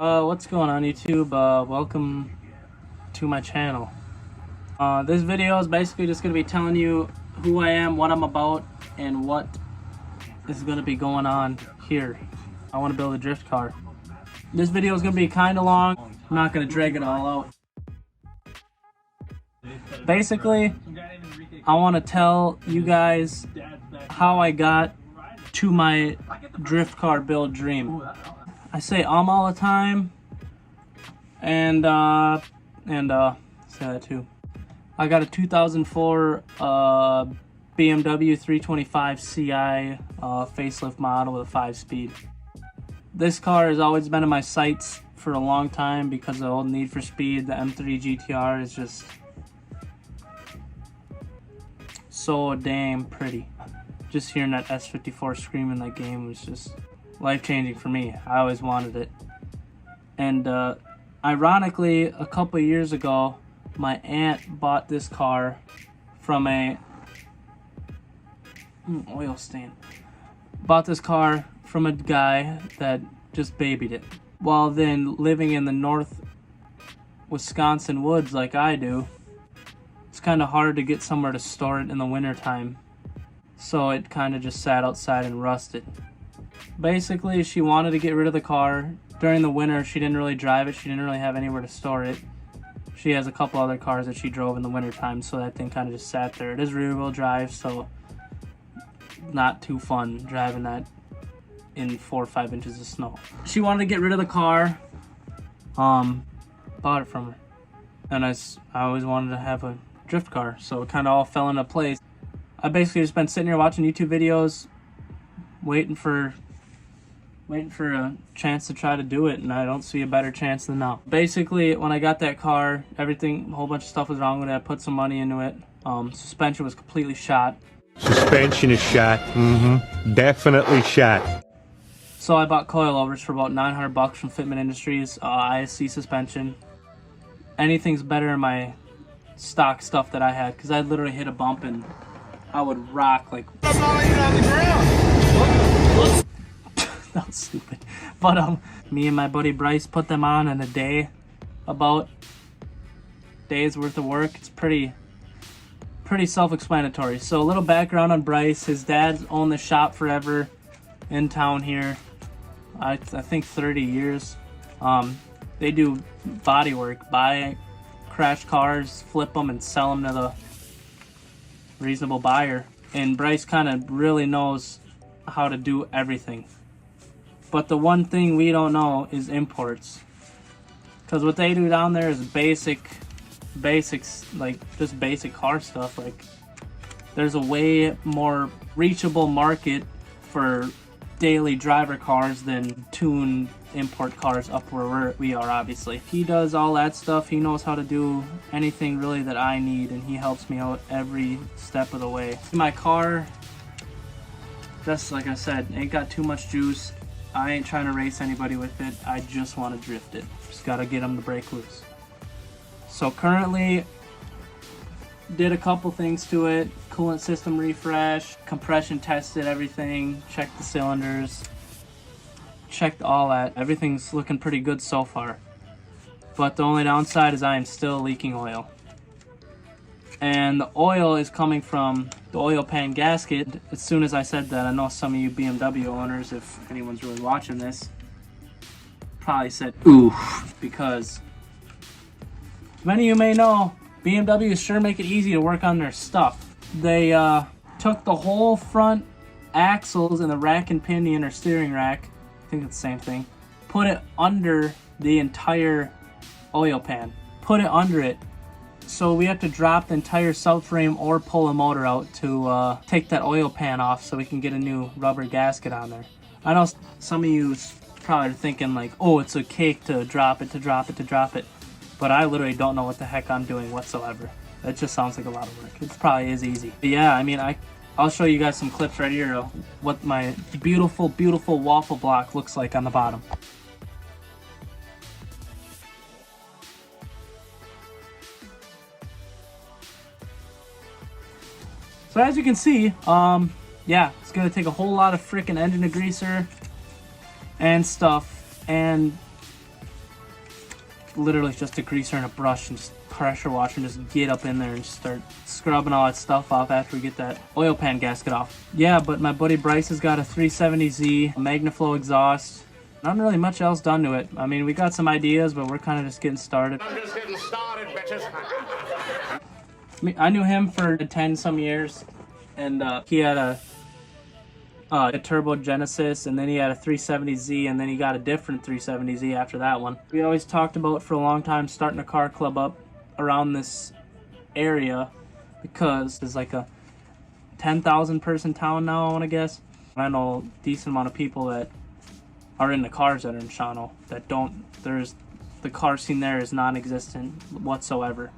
What's going on YouTube? Welcome to my channel. This video is basically just going to be telling you who I am, what I'm about, and what is going to be going on here. I want to build a drift car. This video is going to be kind of long. I'm not going to drag it all out. Basically, I want to tell you guys how I got to my drift car build dream. I say all the time, and say that too. I got a 2004 BMW 325 Ci facelift model with a 5-speed. This car has always been in my sights for a long time because of the old Need for Speed. The M3 GTR is just so damn pretty. Just hearing that S54 scream in that game was just life-changing for me. I always wanted it. And ironically, a couple of years ago, my aunt bought this car from a oil stain. Bought this car from a guy that just babied it. While then living in the North Wisconsin woods like I do, it's kind of hard to get somewhere to store it in the wintertime. So it kind of just sat outside and rusted. Basically, she wanted to get rid of the car. During the winter, she didn't really drive it. She didn't really have anywhere to store it. She has a couple other cars that she drove in the wintertime, so that thing kind of just sat there. It is rear-wheel drive, so not too fun driving that in 4 or 5 inches of snow. She wanted to get rid of the car. Bought it from her. And I always wanted to have a drift car, so it kind of all fell into place. I basically just been sitting here watching YouTube videos, waiting for a chance to try to do it, and I don't see a better chance than now. Basically, when I got that car, a whole bunch of stuff was wrong with it. I put some money into it. Suspension was completely shot. Suspension is shot. Definitely shot. So I bought coilovers for about $900 from Fitment Industries, ISC suspension. Anything's better in my stock stuff that I had, because I'd literally hit a bump and I would rock like... I'm not laying on the ground. That was stupid. But me and my buddy Bryce put them on in a day, about days worth of work. It's pretty self-explanatory. So a little background on Bryce. His dad's owned the shop forever in town here. I think 30 years. They do body work, buy crashed cars, flip them, and sell them to the reasonable buyer. And Bryce kind of really knows how to do everything. But the one thing we don't know is imports. Because what they do down there is basics, like just basic car stuff. Like, there's a way more reachable market for daily driver cars than tuned import cars up where we are, obviously. He does all that stuff. He knows how to do anything really that I need, and he helps me out every step of the way. My car, just like I said, ain't got too much juice. I ain't trying to race anybody with it. I just want to drift it. Just gotta get them to break loose. So currently, did a couple things to it. Coolant system refresh, compression tested everything, checked the cylinders, checked all that. Everything's looking pretty good so far. But the only downside is I am still leaking oil. And the oil is coming from the oil pan gasket. As soon as I said that, I know some of you BMW owners, if anyone's really watching this, probably said, ooh, because many of you may know, BMW sure make it easy to work on their stuff. They took the whole front axles and the rack and pinion or steering rack, I think it's the same thing, put it under the entire oil pan. Put it under it. So we have to drop the entire subframe or pull a motor out to take that oil pan off so we can get a new rubber gasket on there. I know some of you probably are thinking like, oh, it's a cake to drop it. But I literally don't know what the heck I'm doing whatsoever. That just sounds like a lot of work. It probably is easy. But yeah, I mean, I'll show you guys some clips right here of what my beautiful, beautiful waffle block looks like on the bottom. So as you can see, yeah, it's gonna take a whole lot of freaking engine degreaser and stuff, and literally just a greaser and a brush and just pressure wash and just get up in there and start scrubbing all that stuff off after we get that oil pan gasket off. Yeah, but my buddy Bryce has got a 370Z Magnaflow exhaust. Not really much else done to it. I mean, we got some ideas, but we're kind of just getting started. I'm just getting started, bitches. I knew him for 10 some years, and he had a Turbo Genesis, and then he had a 370Z, and then he got a different 370Z after that one. We always talked about for a long time starting a car club up around this area because it's like a 10,000 person town now, I want to guess. I know a decent amount of people that are into cars that are in Shawano that don't. The car scene there is non-existent whatsoever.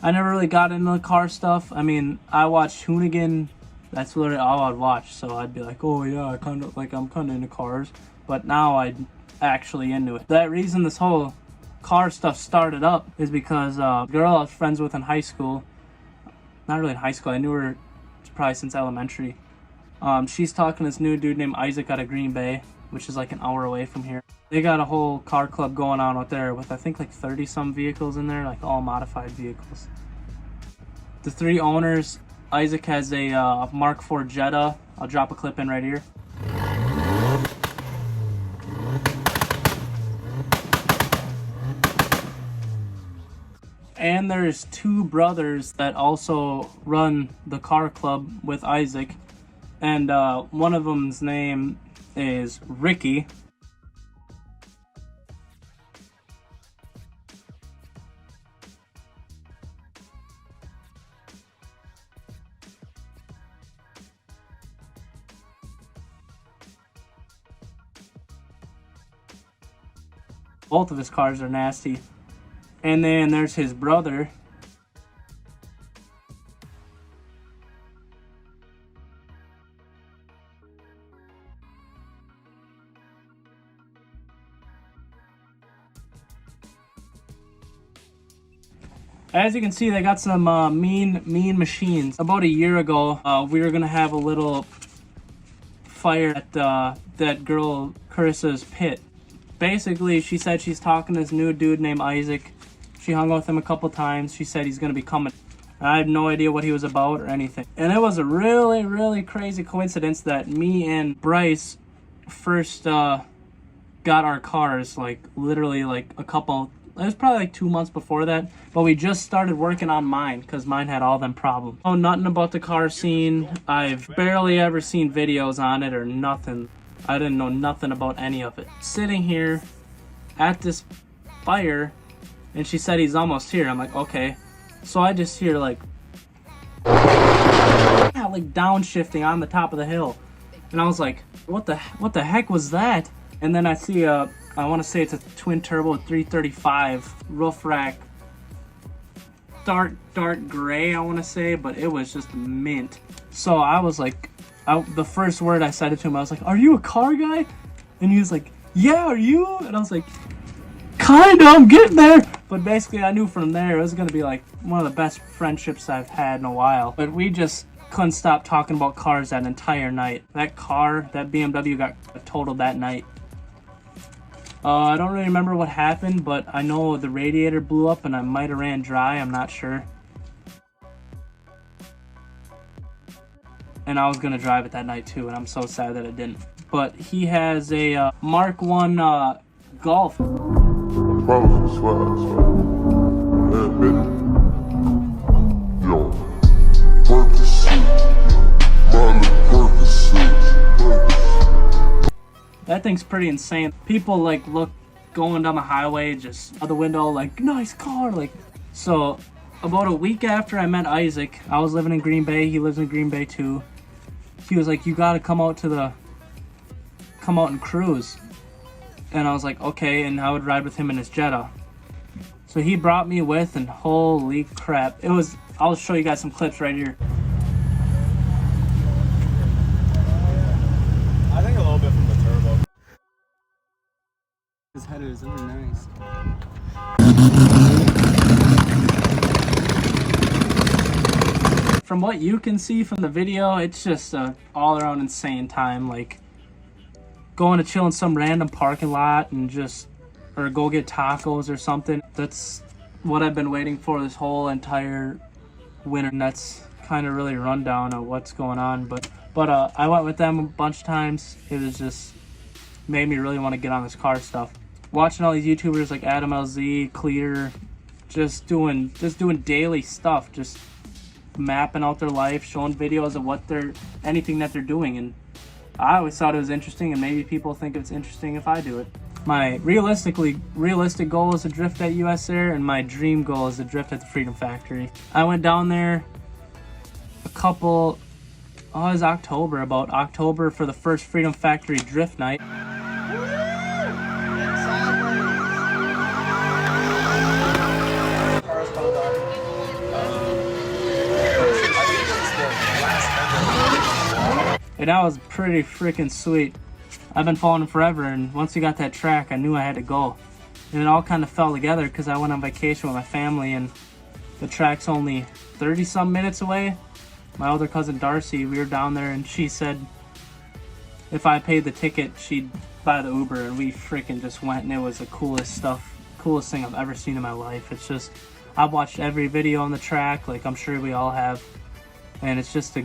I never really got into the car stuff. I mean, I watched Hoonigan. That's literally all I'd watch. So I'd be like, oh yeah, I'm kind of into cars. But now I'm actually into it. That reason this whole car stuff started up is because a girl I was friends with in high school. Not really in high school. I knew her probably since elementary. She's talking to this new dude named Isaac out of Green Bay, which is like an hour away from here. They got a whole car club going on out there with I think like 30 some vehicles in there, like all modified vehicles. The three owners, Isaac has a Mark IV Jetta. I'll drop a clip in right here. And there's two brothers that also run the car club with Isaac. And one of them's name is Ricky. Both of his cars are nasty. And then there's his brother. As you can see, they got some mean machines. About a year ago, we were gonna have a little fire at that girl Carissa's pit. Basically, she said she's talking to this new dude named Isaac. She hung out with him a couple times. She said he's gonna be coming. I have no idea what he was about or anything. And it was a really crazy coincidence that me and Bryce first got our cars, like literally like a couple. It was probably like 2 months before that, but we just started working on mine because mine had all them problems. Oh, nothing about the car scene. I've barely ever seen videos on it or nothing. I didn't know nothing about any of it. Sitting here at this fire, and she said he's almost here. I'm like, okay. So I just hear like downshifting on the top of the hill, and I was like, what the heck was that? And then I see I want to say it's a twin turbo 335 roof rack, dark gray, I want to say, but it was just mint. So I was like, the first word I said to him, I was like, are you a car guy? And he was like, yeah, are you? And I was like, kinda, I'm getting there. But basically I knew from there it was gonna be like one of the best friendships I've had in a while. But we just couldn't stop talking about cars that entire night. That car, that BMW got totaled that night. I don't really remember what happened, but I know the radiator blew up and I might have ran dry, I'm not sure. And I was gonna drive it that night too, and I'm so sad that I didn't. But he has a Mark 1 Golf. That thing's pretty insane. People like look going down the highway, just out the window, like, nice car. Like, so about a week after I met Isaac, I was living in Green Bay. He lives in Green Bay too. He was like, you gotta come out and cruise. And I was like, okay, and I would ride with him in his Jetta. So he brought me with, and holy crap. I'll show you guys some clips right here. I think a little bit from the turbo. His header is really nice. From what you can see from the video, it's just a all-around insane time. Like, going to chill in some random parking lot and just or go get tacos or something. That's what I've been waiting for this whole entire winter, and that's kind of really rundown of what's going on. But I went with them a bunch of times. It was just made me really want to get on this car stuff. Watching all these YouTubers like Adam LZ, Clear, just doing daily stuff, just mapping out their life, showing videos of anything that they're doing, and I always thought it was interesting, and maybe people think it's interesting if I do it. My realistic goal is to drift at US Air, and my dream goal is to drift at the Freedom Factory. I went down there it was about October for the first Freedom Factory drift night. And that was pretty freaking sweet. I've been following him forever, and once we got that track, I knew I had to go. And it all kind of fell together because I went on vacation with my family, and the track's only 30-some minutes away. My older cousin Darcy, we were down there, and she said if I paid the ticket, she'd buy the Uber, and we freaking just went, and it was the coolest thing I've ever seen in my life. It's just, I've watched every video on the track, like I'm sure we all have, and it's just a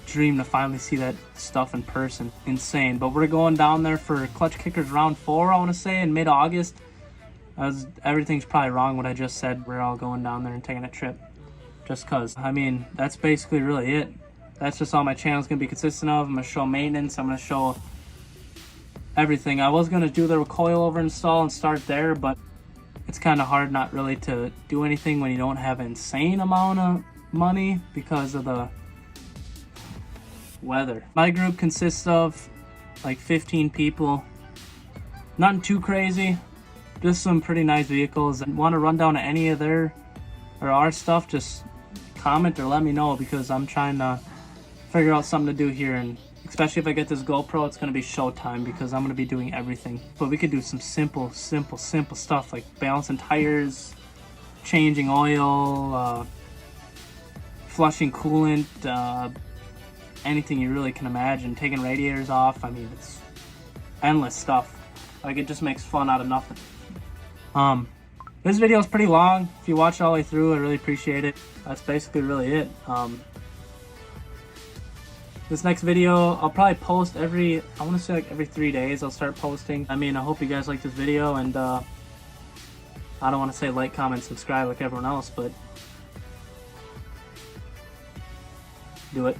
dream to finally see that stuff in person. Insane. But we're going down there for Clutch Kickers round 4, I want to say, in mid-August. Everything's probably wrong what I just said. We're all going down there and taking a trip just cause. I mean, that's basically really it. That's just all my channel's gonna be consistent of. I'm gonna show maintenance, I'm gonna show everything. I was gonna do the coilover install and start there, but it's kind of hard not really to do anything when you don't have an insane amount of money because of the weather. My group consists of like 15 people. Nothing too crazy, just some pretty nice vehicles. And want to run down to any of our stuff, just comment or let me know, because I'm trying to figure out something to do here, and especially if I get this GoPro, it's going to be showtime because I'm going to be doing everything. But we could do some simple stuff like balancing tires, changing oil, flushing coolant, anything you really can imagine, taking radiators off. I mean, it's endless stuff. Like, it just makes fun out of nothing. This video is pretty long. If you watch it all the way through, I really appreciate it. That's basically really it. This next video, I'll probably post I want to say like every 3 days I'll start posting. I mean, I hope you guys like this video, and I don't want to say like, comment, subscribe like everyone else, but do it.